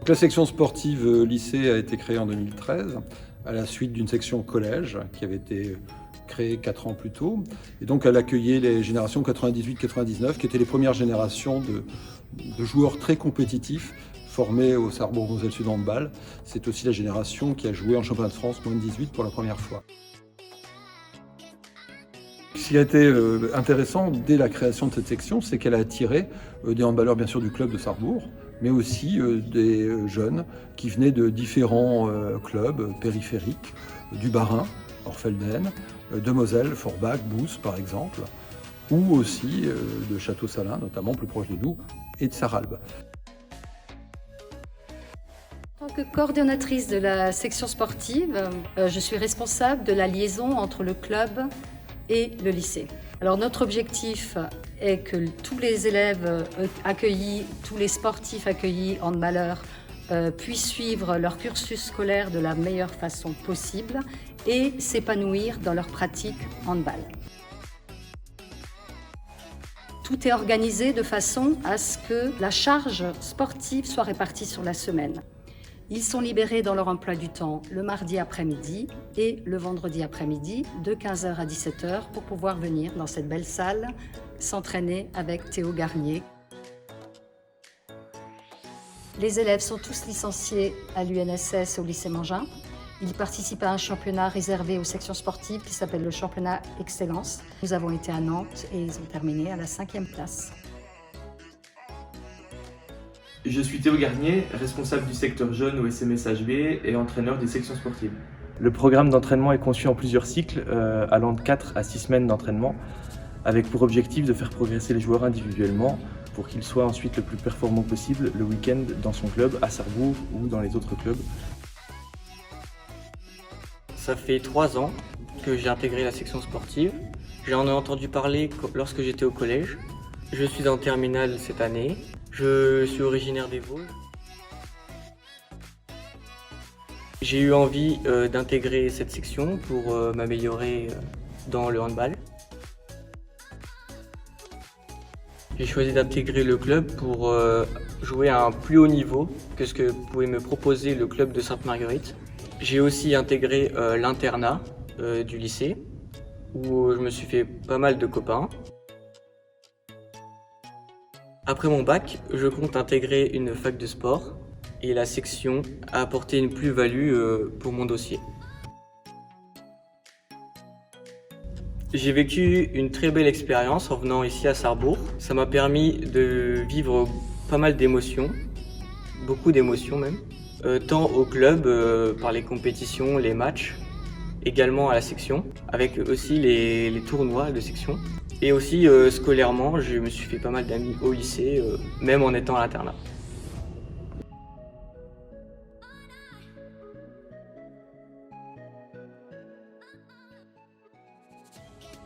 la section sportive lycée a été créée en 2013, à la suite d'une section collège qui avait été créée 4 ans plus tôt. Et donc elle accueillait les générations 98-99, qui étaient les premières générations de joueurs très compétitifs formés au Sarrebourg Sud Handball. C'est aussi la génération qui a joué en championnat de France moins de 18 pour la première fois. Ce qui a été intéressant dès la création de cette section, c'est qu'elle a attiré des handballeurs bien sûr du club de Sarrebourg, mais aussi des jeunes qui venaient de différents clubs périphériques, du Bas-Rhin, Orfelden, de Moselle, Forbach, Beauce par exemple, ou aussi de Château-Salins, notamment plus proche de nous, et de Sarralbe. En tant que coordonnatrice de la section sportive, je suis responsable de la liaison entre le club et le lycée. Alors notre objectif est que tous les élèves accueillis, tous les sportifs accueillis handballeurs puissent suivre leur cursus scolaire de la meilleure façon possible et s'épanouir dans leur pratique handball. Tout est organisé de façon à ce que la charge sportive soit répartie sur la semaine. Ils sont libérés dans leur emploi du temps le mardi après-midi et le vendredi après-midi de 15h à 17h pour pouvoir venir dans cette belle salle s'entraîner avec Théo Garnier. Les élèves sont tous licenciés à l'UNSS au lycée Mangin. Ils participent à un championnat réservé aux sections sportives qui s'appelle le championnat Excellence. Nous avons été à Nantes et ils ont terminé à la 5e place. Je suis Théo Garnier, responsable du secteur jeune au SMSHB et entraîneur des sections sportives. Le programme d'entraînement est conçu en plusieurs cycles, allant de 4 à 6 semaines d'entraînement, avec pour objectif de faire progresser les joueurs individuellement pour qu'ils soient ensuite le plus performants possible le week-end dans son club, à Sarrebourg ou dans les autres clubs. Ça fait 3 ans que j'ai intégré la section sportive. J'en ai entendu parler lorsque j'étais au collège. Je suis en terminale cette année. Je suis originaire des Vosges. J'ai eu envie d'intégrer cette section pour m'améliorer dans le handball. J'ai choisi d'intégrer le club pour jouer à un plus haut niveau que ce que pouvait me proposer le club de Sainte-Marguerite. J'ai aussi intégré l'internat du lycée où je me suis fait pas mal de copains. Après mon bac, je compte intégrer une fac de sport et la section a apporté une plus-value pour mon dossier. J'ai vécu une très belle expérience en venant ici à Sarrebourg. Ça m'a permis de vivre pas mal d'émotions, beaucoup d'émotions même, tant au club, par les compétitions, les matchs, également à la section, avec aussi les tournois de section. Et aussi scolairement, je me suis fait pas mal d'amis au lycée, même en étant à l'internat.